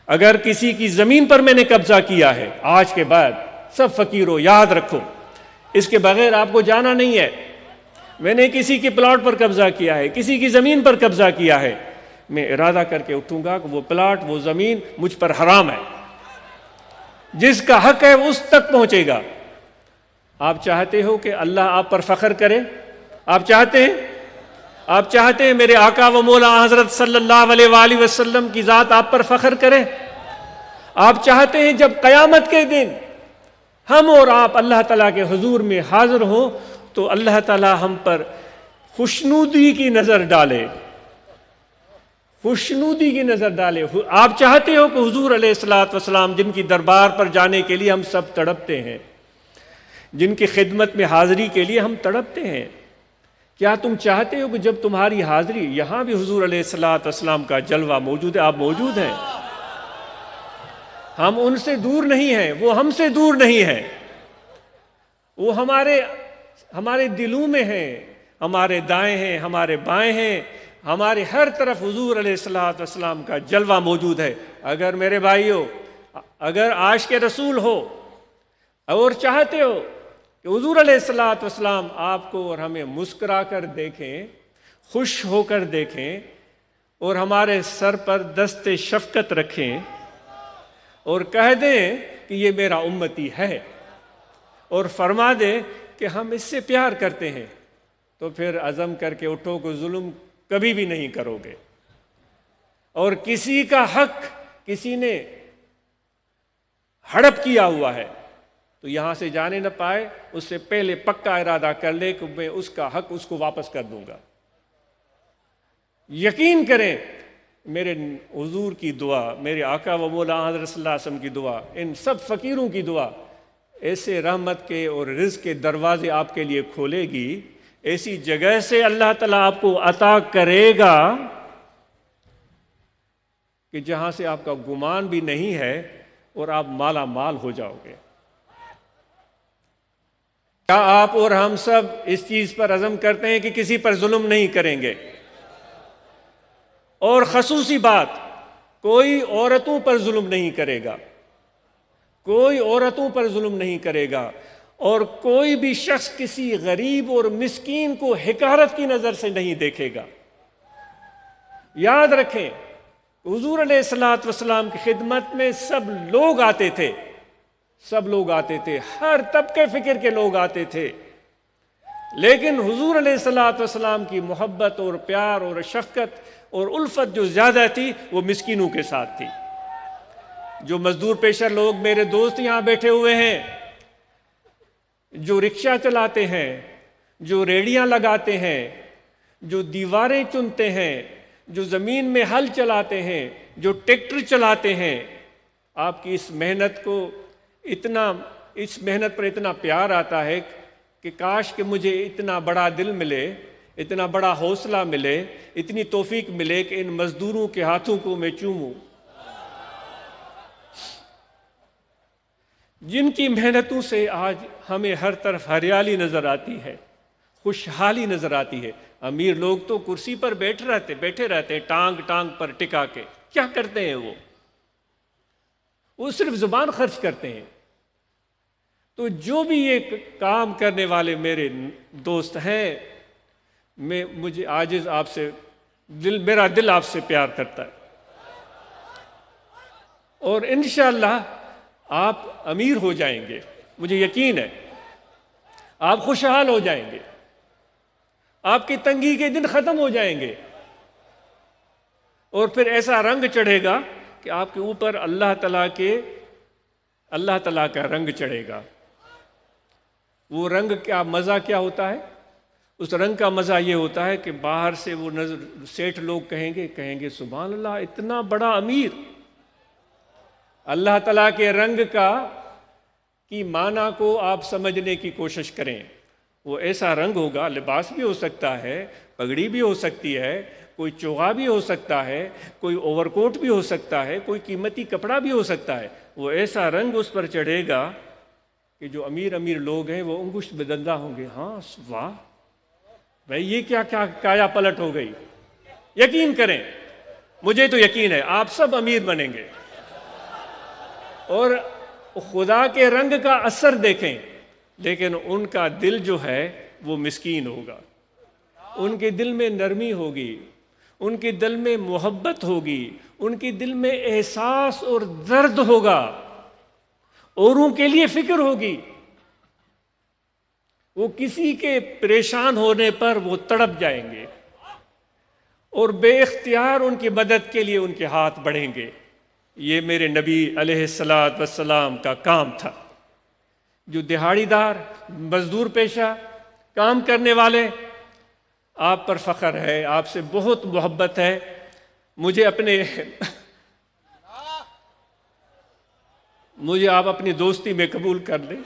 اگر کسی کی زمین پر میں نے قبضہ کیا ہے، آج کے بعد سب فقیروں یاد رکھو، اس کے بغیر آپ کو جانا نہیں ہے۔ میں نے کسی کے پلاٹ پر قبضہ کیا ہے، کسی کی زمین پر قبضہ کیا ہے، میں ارادہ کر کے اٹھوں گا کہ وہ پلاٹ، وہ زمین مجھ پر حرام ہے، جس کا حق ہے اس تک پہنچے گا۔ آپ چاہتے ہو کہ اللہ آپ پر فخر کرے؟ آپ چاہتے ہیں میرے آقا و مولا حضرت صلی اللہ علیہ وآلہ وسلم کی ذات آپ پر فخر کرے؟ آپ چاہتے ہیں جب قیامت کے دن ہم اور آپ اللہ تعالیٰ کے حضور میں حاضر ہوں تو اللہ تعالیٰ ہم پر خوشنودی کی نظر ڈالے، خوشنودی کی نظر ڈالے؟ آپ چاہتے ہو کہ حضور علیہ الصلاۃ والسلام جن کی دربار پر جانے کے لیے ہم سب تڑپتے ہیں، جن کی خدمت میں حاضری کے لیے ہم تڑپتے ہیں، کیا تم چاہتے ہو کہ جب تمہاری حاضری یہاں بھی حضور علیہ الصلاۃ والسلام کا جلوہ موجود ہے، آپ موجود ہیں؟ ہم ان سے دور نہیں ہیں، وہ ہم سے دور نہیں ہیں، وہ ہمارے دلوں میں ہیں، ہمارے دائیں ہیں، ہمارے بائیں ہیں، ہمارے ہر طرف حضور علیہ الصلاۃ والسلام کا جلوہ موجود ہے۔ اگر میرے بھائیوں، اگر عاشق رسول ہو اور چاہتے ہو کہ حضور علیہ الصلاۃ والسلام آپ کو اور ہمیں مسکرا کر دیکھیں، خوش ہو کر دیکھیں، اور ہمارے سر پر دست شفقت رکھیں اور کہہ دیں کہ یہ میرا امتی ہے، اور فرما دیں کہ ہم اس سے پیار کرتے ہیں، تو پھر عزم کر کے اٹھو کہ ظلم کبھی بھی نہیں کرو گے، اور کسی کا حق کسی نے ہڑپ کیا ہوا ہے تو یہاں سے جانے نہ پائے، اس سے پہلے پکا ارادہ کر لے کہ میں اس کا حق اس کو واپس کر دوں گا۔ یقین کریں، میرے حضور کی دعا، میرے آقا و مولا حضرت صلی اللہ علیہ وسلم کی دعا، ان سب فقیروں کی دعا ایسے رحمت کے اور رزق کے دروازے آپ کے لیے کھولے گی، ایسی جگہ سے اللہ تعالیٰ آپ کو عطا کرے گا کہ جہاں سے آپ کا گمان بھی نہیں ہے، اور آپ مالا مال ہو جاؤ گے۔ کیا آپ اور ہم سب اس چیز پر عزم کرتے ہیں کہ کسی پر ظلم نہیں کریں گے؟ اور خصوصی بات، کوئی عورتوں پر ظلم نہیں کرے گا، کوئی عورتوں پر ظلم نہیں کرے گا، اور کوئی بھی شخص کسی غریب اور مسکین کو حقارت کی نظر سے نہیں دیکھے گا۔ یاد رکھیں، حضور علیہ الصلوۃ والسلام کی خدمت میں سب لوگ آتے تھے، سب لوگ آتے تھے، ہر طبقے فکر کے لوگ آتے تھے، لیکن حضور علیہ الصلوۃ والسلام کی محبت اور پیار اور شفقت اور الفت جو زیادہ تھی وہ مسکینوں کے ساتھ تھی۔ جو مزدور پیشہ لوگ میرے دوست یہاں بیٹھے ہوئے ہیں، جو رکشہ چلاتے ہیں، جو ریڑیاں لگاتے ہیں، جو دیواریں چنتے ہیں، جو زمین میں ہل چلاتے ہیں، جو ٹریکٹر چلاتے ہیں، آپ کی اس محنت پر اتنا پیار آتا ہے کہ کاش کہ مجھے اتنا بڑا دل ملے، اتنا بڑا حوصلہ ملے، اتنی توفیق ملے کہ ان مزدوروں کے ہاتھوں کو میں چوموں، جن کی محنتوں سے آج ہمیں ہر طرف ہریالی نظر آتی ہے، خوشحالی نظر آتی ہے۔ امیر لوگ تو کرسی پر بیٹھے رہتے ہیں، ٹانگ پر ٹکا کے، کیا کرتے ہیں وہ صرف زبان خرچ کرتے ہیں۔ تو جو بھی یہ کام کرنے والے میرے دوست ہیں، مجھے عاجز آپ سے میرا دل آپ سے پیار کرتا ہے، اور انشاءاللہ آپ امیر ہو جائیں گے، مجھے یقین ہے، آپ خوشحال ہو جائیں گے، آپ کی تنگی کے دن ختم ہو جائیں گے، اور پھر ایسا رنگ چڑھے گا کہ آپ کے اوپر اللہ تعالیٰ کا رنگ چڑھے گا۔ وہ رنگ کا مزہ کیا ہوتا ہے؟ اس رنگ کا مزہ یہ ہوتا ہے کہ باہر سے وہ سیٹھ لوگ کہیں گے سبحان اللہ، اتنا بڑا امیر۔ اللہ تعالیٰ کے رنگ کی معنی کو آپ سمجھنے کی کوشش کریں۔ وہ ایسا رنگ ہوگا، لباس بھی ہو سکتا ہے، پگڑی بھی ہو سکتی ہے، کوئی چوغا بھی ہو سکتا ہے، کوئی اوور کوٹ بھی ہو سکتا ہے، کوئی قیمتی کپڑا بھی ہو سکتا ہے۔ وہ ایسا رنگ اس پر چڑھے گا کہ جو امیر لوگ ہیں وہ انگشت بدندہ ہوں گے، ہاں واہ بھائی یہ کیا کایا پلٹ ہو گئی۔ یقین کریں، مجھے تو یقین ہے آپ سب امیر بنیں گے، اور خدا کے رنگ کا اثر دیکھیں، لیکن ان کا دل جو ہے وہ مسکین ہوگا، ان کے دل میں نرمی ہوگی، ان کے دل میں محبت ہوگی، ان کے دل میں احساس اور درد ہوگا، اوروں کے لیے فکر ہوگی، وہ کسی کے پریشان ہونے پر وہ تڑپ جائیں گے، اور بے اختیار ان کی مدد کے لیے ان کے ہاتھ بڑھیں گے۔ یہ میرے نبی علیہ الصلوۃ والسلام کا کام تھا۔ جو دہاڑی دار، مزدور پیشہ، کام کرنے والے، آپ پر فخر ہے، آپ سے بہت محبت ہے، مجھے آپ اپنی دوستی میں قبول کر لیں۔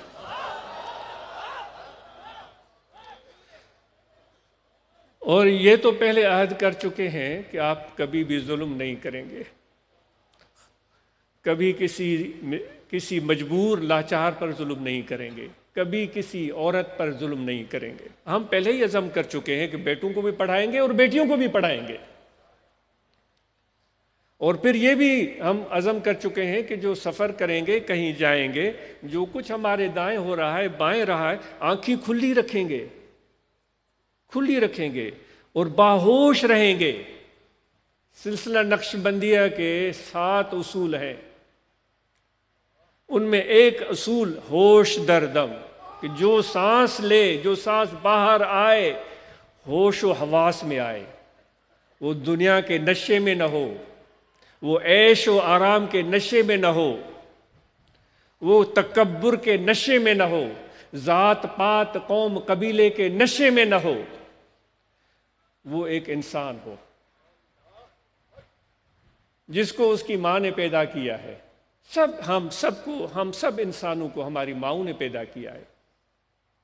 اور یہ تو پہلے عہد کر چکے ہیں کہ آپ کبھی بھی ظلم نہیں کریں گے، کبھی کسی مجبور لاچار پر ظلم نہیں کریں گے، کبھی کسی عورت پر ظلم نہیں کریں گے۔ ہم پہلے ہی عزم کر چکے ہیں کہ بیٹوں کو بھی پڑھائیں گے اور بیٹیوں کو بھی پڑھائیں گے، اور پھر یہ بھی ہم عزم کر چکے ہیں کہ جو سفر کریں گے، کہیں جائیں گے، جو کچھ ہمارے دائیں ہو رہا ہے، بائیں رہا ہے، آنکھیں کھلی رکھیں گے اور باہوش رہیں گے۔ سلسلہ نقش بندیہ کے 7 اصول ہیں، ان میں ایک اصول ہوش در دم، کہ جو سانس لے، جو سانس باہر آئے، ہوش و حواس میں آئے، وہ دنیا کے نشے میں نہ ہو، وہ عیش و آرام کے نشے میں نہ ہو، وہ تکبر کے نشے میں نہ ہو، ذات پات قوم قبیلے کے نشے میں نہ ہو، وہ ایک انسان ہو جس کو اس کی ماں نے پیدا کیا ہے۔ ہم سب انسانوں کو ہماری ماؤں نے پیدا کیا ہے۔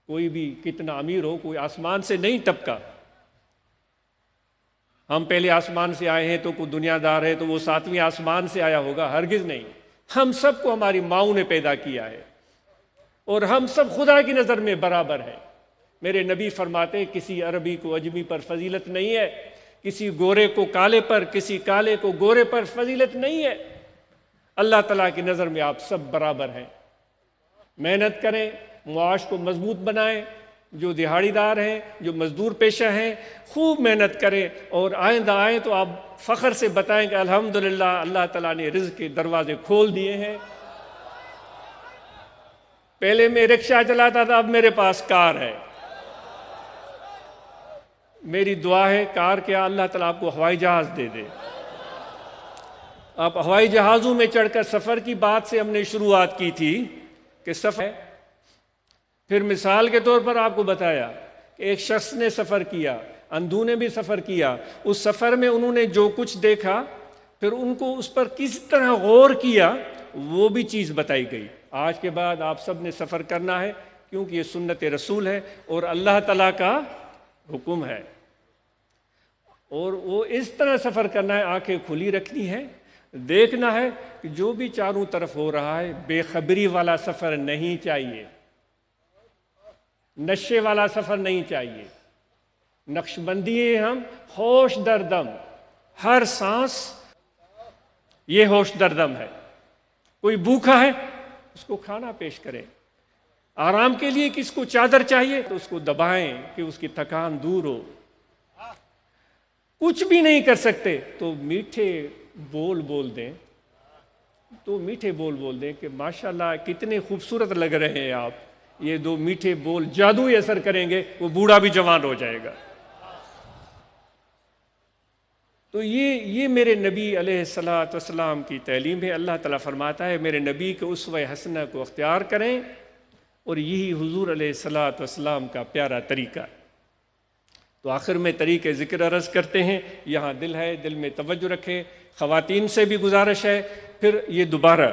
کوئی بھی کتنا امیر ہو، کوئی آسمان سے نہیں ٹپکا۔ ہم پہلے آسمان سے آئے ہیں تو کوئی دنیا دار ہے تو وہ 7ویں آسمان سے آیا ہوگا، ہرگز نہیں۔ ہم سب کو ہماری ماؤں نے پیدا کیا ہے، اور ہم سب خدا کی نظر میں برابر ہیں۔ میرے نبی فرماتے کسی عربی کو عجمی پر فضیلت نہیں ہے، کسی گورے کو کالے پر، کسی کالے کو گورے پر فضیلت نہیں ہے۔ اللہ تعالیٰ کی نظر میں آپ سب برابر ہیں۔ محنت کریں، معاش کو مضبوط بنائیں، جو دیہاڑی دار ہیں، جو مزدور پیشہ ہیں، خوب محنت کریں، اور آئندہ آئیں تو آپ فخر سے بتائیں کہ الحمدللہ اللہ تعالیٰ نے رزق کے دروازے کھول دیے ہیں۔ پہلے میں رکشہ چلاتا تھا، اب میرے پاس کار ہے۔ میری دعا ہے کار کیا، اللہ تعالیٰ آپ کو ہوائی جہاز دے دے۔ آپ ہوائی جہازوں میں چڑھ کر سفر کی بات سے ہم نے شروعات کی تھی کہ سفر، پھر مثال کے طور پر آپ کو بتایا کہ ایک شخص نے سفر کیا، اندھو نے بھی سفر کیا، اس سفر میں انہوں نے جو کچھ دیکھا پھر ان کو اس پر کس طرح غور کیا وہ بھی چیز بتائی گئی۔ آج کے بعد آپ سب نے سفر کرنا ہے، کیونکہ یہ سنت رسول ہے اور اللہ تعالیٰ کا حکم ہے، اور وہ اس طرح سفر کرنا ہے، آنکھیں کھلی رکھنی ہے، دیکھنا ہے کہ جو بھی چاروں طرف ہو رہا ہے بے خبری والا سفر نہیں چاہیے، نشے والا سفر نہیں چاہیے۔ نقش بندی ہیں ہم، ہوش دردم، ہر سانس یہ ہوش دردم ہے۔ کوئی بھوکا ہے اس کو کھانا پیش کریں، آرام کے لیے کس کو چادر چاہیے تو اس کو دبائیں کہ اس کی تھکان دور ہو۔ کچھ بھی نہیں کر سکتے تو میٹھے بول بول دیں، کہ ماشاءاللہ کتنے خوبصورت لگ رہے ہیں آپ، یہ دو میٹھے بول جادوئی اثر کریں گے، وہ بوڑھا بھی جوان ہو جائے گا۔ تو یہ میرے نبی علیہ الصلوۃ والسلام کی تعلیم ہے۔ اللہ تعالیٰ فرماتا ہے میرے نبی کے اسوہ حسنہ کو اختیار کریں، اور یہی حضور علیہ الصلوۃ والسلام کا پیارا طریقہ ہے۔ تو آخر میں طریقے ذکر عرض کرتے ہیں، یہاں دل ہے، دل میں توجہ رکھیں۔ خواتین سے بھی گزارش ہے، پھر یہ دوبارہ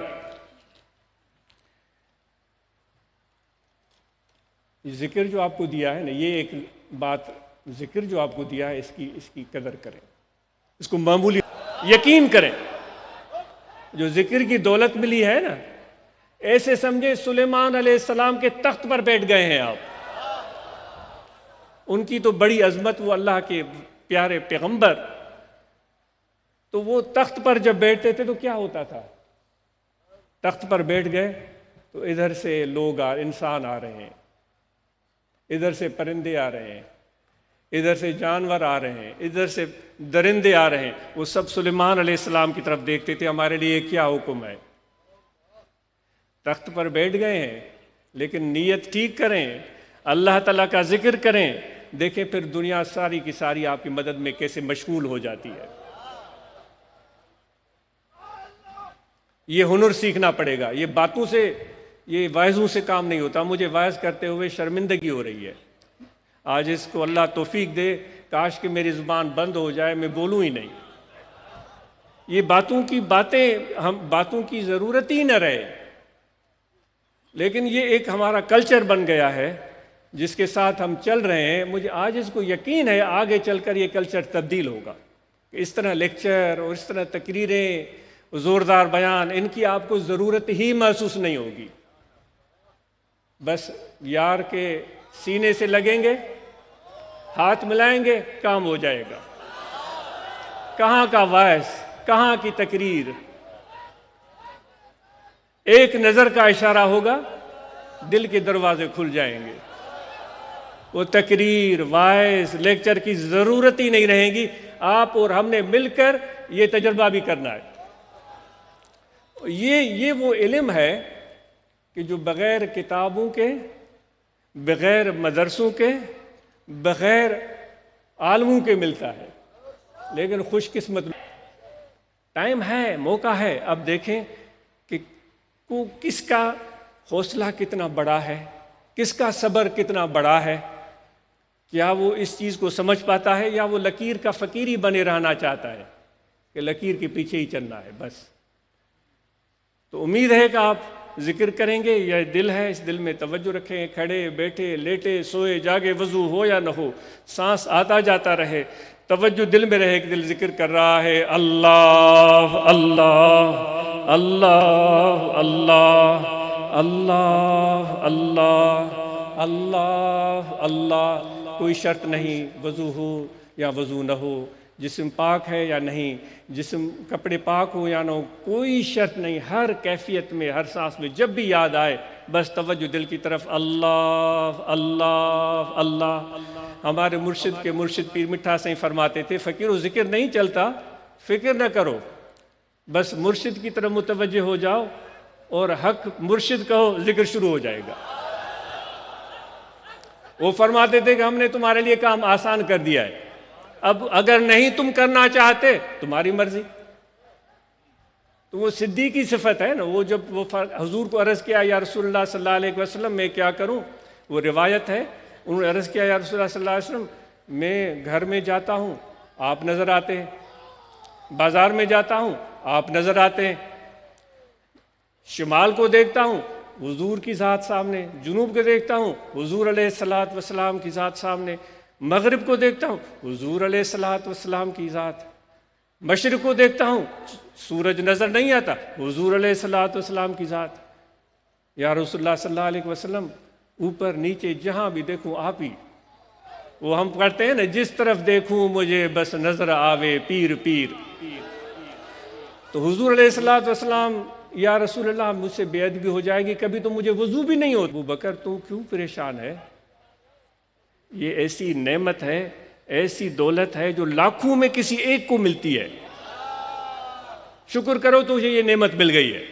ذکر جو آپ کو دیا ہے نا، یہ ایک بات، ذکر جو آپ کو دیا ہے اس کی قدر کریں، اس کو معمولی یقین کریں۔ جو ذکر کی دولت ملی ہے نا، ایسے سمجھے سلیمان علیہ السلام کے تخت پر بیٹھ گئے ہیں آپ۔ ان کی تو بڑی عظمت، وہ اللہ کے پیارے پیغمبر، تو وہ تخت پر جب بیٹھتے تھے تو کیا ہوتا تھا؟ تخت پر بیٹھ گئے تو ادھر سے لوگ انسان آ رہے ہیں، ادھر سے پرندے آ رہے ہیں، ادھر سے جانور آ رہے ہیں، ادھر سے درندے آ رہے ہیں، وہ سب سلیمان علیہ السلام کی طرف دیکھتے تھے، ہمارے لیے کیا حکم ہے؟ تخت پر بیٹھ گئے ہیں لیکن نیت ٹھیک کریں، اللہ تعالیٰ کا ذکر کریں، دیکھیں پھر دنیا ساری کی ساری آپ کی مدد میں کیسے مشغول ہو جاتی ہے۔ یہ ہنر سیکھنا پڑے گا، یہ باتوں سے، یہ واعظوں سے کام نہیں ہوتا۔ مجھے واعظ کرتے ہوئے شرمندگی ہو رہی ہے، آج اس کو اللہ توفیق دے، کاش کہ میری زبان بند ہو جائے، میں بولوں ہی نہیں۔ یہ باتوں کی ضرورت ہی نہ رہے، لیکن یہ ایک ہمارا کلچر بن گیا ہے جس کے ساتھ ہم چل رہے ہیں۔ مجھے آج اس کو یقین ہے آگے چل کر یہ کلچر تبدیل ہوگا، اس طرح لیکچر اور اس طرح تقریریں، زوردار بیان، ان کی آپ کو ضرورت ہی محسوس نہیں ہوگی۔ بس یار کے سینے سے لگیں گے، ہاتھ ملائیں گے، کام ہو جائے گا۔ کہاں کا وائس، کہاں کی تقریر، ایک نظر کا اشارہ ہوگا، دل کے دروازے کھل جائیں گے۔ وہ تقریر، وائس، لیکچر کی ضرورت ہی نہیں رہے گی۔ آپ اور ہم نے مل کر یہ تجربہ بھی کرنا ہے۔ یہ وہ علم ہے کہ جو بغیر کتابوں کے، بغیر مدرسوں کے، بغیر عالموں کے ملتا ہے، لیکن خوش قسمت ٹائم ہے، موقع ہے۔ اب دیکھیں کہ کس کا حوصلہ کتنا بڑا ہے، کس کا صبر کتنا بڑا ہے، کیا وہ اس چیز کو سمجھ پاتا ہے، یا وہ لکیر کا فقیر ہی بنے رہنا چاہتا ہے کہ لکیر کے پیچھے ہی چلنا ہے بس۔ تو امید ہے کہ آپ ذکر کریں گے، یہ دل ہے، اس دل میں توجہ رکھیں، کھڑے بیٹھے لیٹے سوئے جاگے، وضو ہو یا نہ ہو، سانس آتا جاتا رہے، توجہ دل میں رہے کہ دل ذکر کر رہا ہے، اللہ اللہ اللہ اللہ اللہ اللہ اللہ اللہ۔ کوئی شرط نہیں وضو ہو یا وضو نہ ہو، جسم پاک ہے یا نہیں، جسم کپڑے پاک ہو یا نہ ہو، کوئی شرط نہیں۔ ہر کیفیت میں، ہر سانس میں جب بھی یاد آئے بس توجہ دل کی طرف، اللہ اللہ اللہ۔ ہمارے مرشد کے مرشد پیر مٹھا سے فرماتے تھے فقیر و ذکر نہیں چلتا، فکر نہ کرو، بس مرشد کی طرف متوجہ ہو جاؤ اور حق مرشد کہو، ذکر شروع ہو جائے گا۔ وہ فرماتے تھے کہ ہم نے تمہارے لیے کام آسان کر دیا ہے، اب اگر نہیں تم کرنا چاہتے تمہاری مرضی۔ تو وہ صدیقی صفت ہے نا، وہ جب وہ حضور کو عرض کیا یا رسول اللہ صلی اللہ علیہ وسلم میں کیا کروں، وہ روایت ہے، انہوں نے عرض کیا یا رسول اللہ صلی اللہ علیہ وسلم میں گھر میں جاتا ہوں آپ نظر آتے ہیں، بازار میں جاتا ہوں آپ نظر آتے ہیں، شمال کو دیکھتا ہوں حضور کی ذات سامنے، جنوب کو دیکھتا ہوں حضور علیہ الصلوۃ والسلام کی ذات سامنے، مغرب کو دیکھتا ہوں حضور علیہ الصلوۃ والسلام کی ذات، مشرق کو دیکھتا ہوں سورج نظر نہیں آتا حضور علیہ الصلوۃ والسلام کی ذات۔ یا رسول اللہ صلی اللہ علیہ وسلم اوپر نیچے جہاں بھی دیکھوں آپ ہی، وہ ہم کرتے ہیں نا، جس طرف دیکھوں مجھے بس نظر آوے پیر پیر۔ تو حضور علیہ الصلوۃ والسلام یا رسول اللہ مجھ سے بے ادبی ہو جائے گی، کبھی تو مجھے وضو بھی نہیں ہوتا۔ ابو بکر تو کیوں پریشان ہے؟ یہ ایسی نعمت ہے، ایسی دولت ہے جو لاکھوں میں کسی ایک کو ملتی ہے، شکر کرو تو یہ نعمت مل گئی ہے۔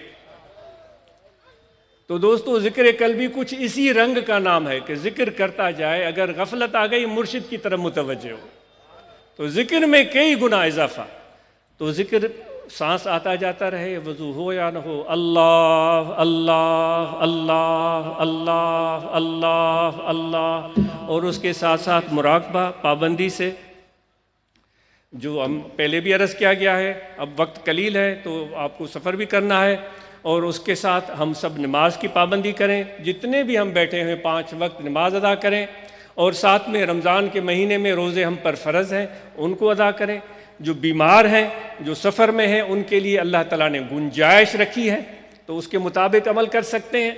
تو دوستو ذکر قلبی کچھ اسی رنگ کا نام ہے کہ ذکر کرتا جائے، اگر غفلت آ گئی مرشد کی طرف متوجہ ہو تو ذکر میں کئی گنا اضافہ۔ تو ذکر سانس آتا جاتا رہے، وضو ہو یا نہ ہو، اللہ اللہ اللہ اللہ اللہ اللہ، اور اس کے ساتھ ساتھ مراقبہ پابندی سے، جو ہم پہلے بھی عرض کیا گیا ہے۔ اب وقت قلیل ہے تو آپ کو سفر بھی کرنا ہے، اور اس کے ساتھ ہم سب نماز کی پابندی کریں، جتنے بھی ہم بیٹھے ہیں 5 وقت نماز ادا کریں، اور ساتھ میں رمضان کے مہینے میں روزے ہم پر فرض ہیں ان کو ادا کریں۔ جو بیمار ہیں، جو سفر میں ہیں، ان کے لیے اللہ تعالیٰ نے گنجائش رکھی ہے تو اس کے مطابق عمل کر سکتے ہیں۔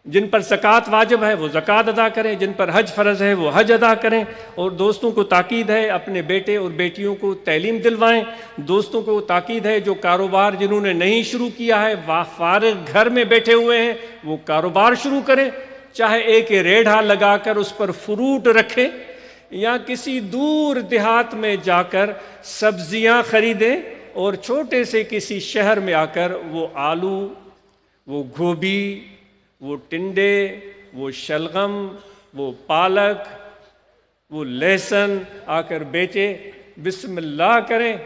جن پر زکوٰۃ واجب ہے وہ زکوٰۃ ادا کریں، جن پر حج فرض ہے وہ حج ادا کریں، اور دوستوں کو تاکید ہے اپنے بیٹے اور بیٹیوں کو تعلیم دلوائیں۔ دوستوں کو تاکید ہے جو کاروبار جنہوں نے نہیں شروع کیا ہے، فارغ گھر میں بیٹھے ہوئے ہیں، وہ کاروبار شروع کریں، چاہے ایک ریڑھا لگا کر اس پر فروٹ رکھیں، یا کسی دور دیہات میں جا کر سبزیاں خریدیں، اور چھوٹے سے کسی شہر میں آ کر وہ آلو، وہ گوبھی، وہ ٹنڈے، وہ شلغم، وہ پالک، وہ لہسن آ کر بیچے، بسم اللہ کریں،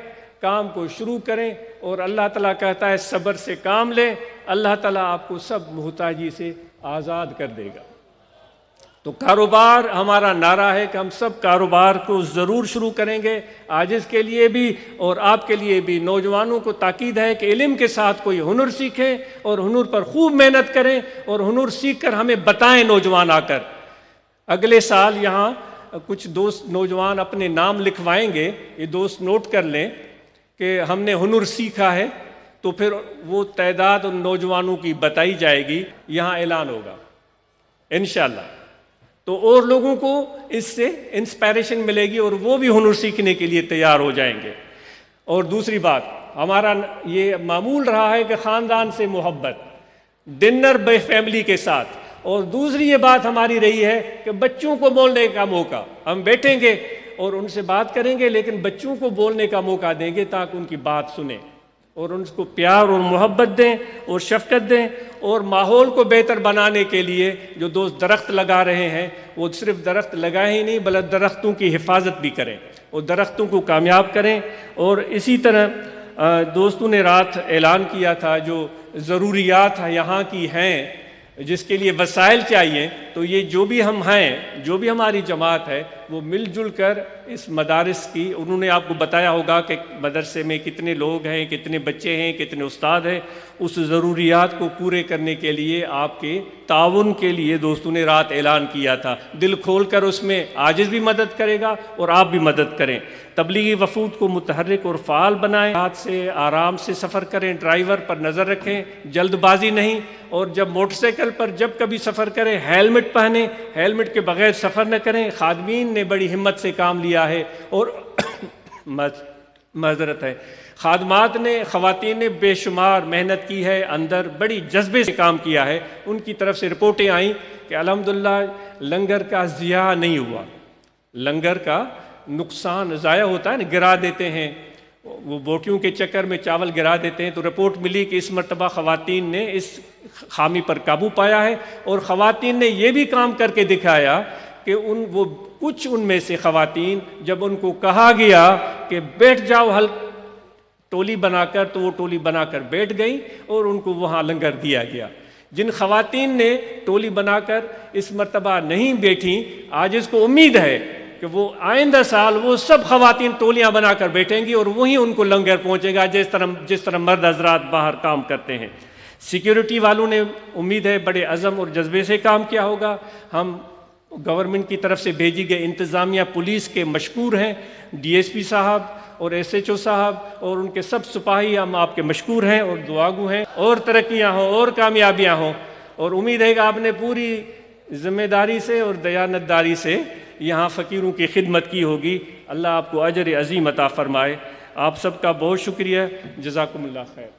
کام کو شروع کریں، اور اللہ تعالیٰ کہتا ہے صبر سے کام لیں، اللہ تعالیٰ آپ کو سب محتاجی سے آزاد کر دے گا۔ تو کاروبار ہمارا نعرہ ہے کہ ہم سب کاروبار کو ضرور شروع کریں گے، عاجز کے لیے بھی اور آپ کے لیے بھی۔ نوجوانوں کو تاکید ہے کہ علم کے ساتھ کوئی ہنر سیکھیں اور ہنر پر خوب محنت کریں، اور ہنر سیکھ کر ہمیں بتائیں نوجوان آ کر۔ اگلے سال یہاں کچھ دوست نوجوان اپنے نام لکھوائیں گے، یہ دوست نوٹ کر لیں کہ ہم نے ہنر سیکھا ہے، تو پھر وہ تعداد ان نوجوانوں کی بتائی جائے گی، یہاں اعلان ہوگا انشاءاللہ۔ تو اور لوگوں کو اس سے انسپائریشن ملے گی اور وہ بھی ہنر سیکھنے کے لیے تیار ہو جائیں گے۔ اور دوسری بات، ہمارا یہ معمول رہا ہے کہ خاندان سے محبت، ڈنر فیملی کے ساتھ، اور دوسری یہ بات ہماری رہی ہے کہ بچوں کو بولنے کا موقع، ہم بیٹھیں گے اور ان سے بات کریں گے، لیکن بچوں کو بولنے کا موقع دیں گے تاکہ ان کی بات سنیں، اور ان کو پیار اور محبت دیں اور شفقت دیں۔ اور ماحول کو بہتر بنانے کے لیے جو دوست درخت لگا رہے ہیں، وہ صرف درخت لگائیں ہی نہیں بلکہ درختوں کی حفاظت بھی کریں اور درختوں کو کامیاب کریں۔ اور اسی طرح دوستوں نے رات اعلان کیا تھا جو ضروریات یہاں کی ہیں، جس کے لیے وسائل چاہیے، تو یہ جو بھی ہم ہیں، جو بھی ہماری جماعت ہے، وہ مل جل کر اس مدارس کی، انہوں نے آپ کو بتایا ہوگا کہ مدرسے میں کتنے لوگ ہیں، کتنے بچے ہیں، کتنے استاد ہیں، اس ضروریات کو پورے کرنے کے لیے آپ کے تعاون کے لیے دوستوں نے رات اعلان کیا تھا۔ دل کھول کر اس میں عاجز بھی مدد کرے گا اور آپ بھی مدد کریں۔ تبلیغی وفود کو متحرک اور فعال بنائیں، ہاتھ سے آرام سے سفر کریں، ڈرائیور پر نظر رکھیں، جلد بازی نہیں، اور جب موٹر سائیکل پر جب کبھی سفر کریں ہیلمٹ پہنیں، ہیلمٹ کے بغیر سفر نہ کریں۔ خادمین نے بڑی ہمت سے کام لیا ہے، اور معذرت ہے، خادمات نے، خواتین نے بے شمار محنت کی ہے، اندر بڑی جذبے سے کام کیا ہے۔ ان کی طرف سے رپورٹیں آئیں کہ الحمدللہ لنگر کا ضیاع نہیں ہوا، لنگر کا نقصان ضائع ہوتا ہے نا، گرا دیتے ہیں، وہ بوٹیوں کے چکر میں چاول گرا دیتے ہیں، تو رپورٹ ملی کہ اس مرتبہ خواتین نے اس خامی پر قابو پایا ہے، اور خواتین نے یہ بھی کام کر کے دکھایا کہ وہ کچھ ان میں سے خواتین جب ان کو کہا گیا کہ بیٹھ جاؤ ٹولی بنا کر، تو وہ ٹولی بنا کر بیٹھ گئیں اور ان کو وہاں لنگر دیا گیا۔ جن خواتین نے ٹولی بنا کر اس مرتبہ نہیں بیٹھیں، آج اس کو امید ہے کہ وہ آئندہ سال وہ سب خواتین ٹولیاں بنا کر بیٹھیں گی اور وہیں ان کو لنگر پہنچے گا، جس طرح مرد حضرات باہر کام کرتے ہیں۔ سیکیورٹی والوں نے امید ہے بڑے عزم اور جذبے سے کام کیا ہوگا۔ ہم گورنمنٹ کی طرف سے بھیجی گئی انتظامیہ پولیس کے مشکور ہیں، ڈی ایس پی صاحب اور ایس ایچ او صاحب اور ان کے سب سپاہی، ہم آپ کے مشکور ہیں اور دعاگو ہیں، اور ترقیاں ہوں اور کامیابیاں ہوں، اور امید ہے کہ آپ نے پوری ذمہ داری سے اور دیانتداری سے یہاں فقیروں کی خدمت کی ہوگی۔ اللہ آپ کو اجر عظیم عطا فرمائے۔ آپ سب کا بہت شکریہ، جزاکم اللہ خیر۔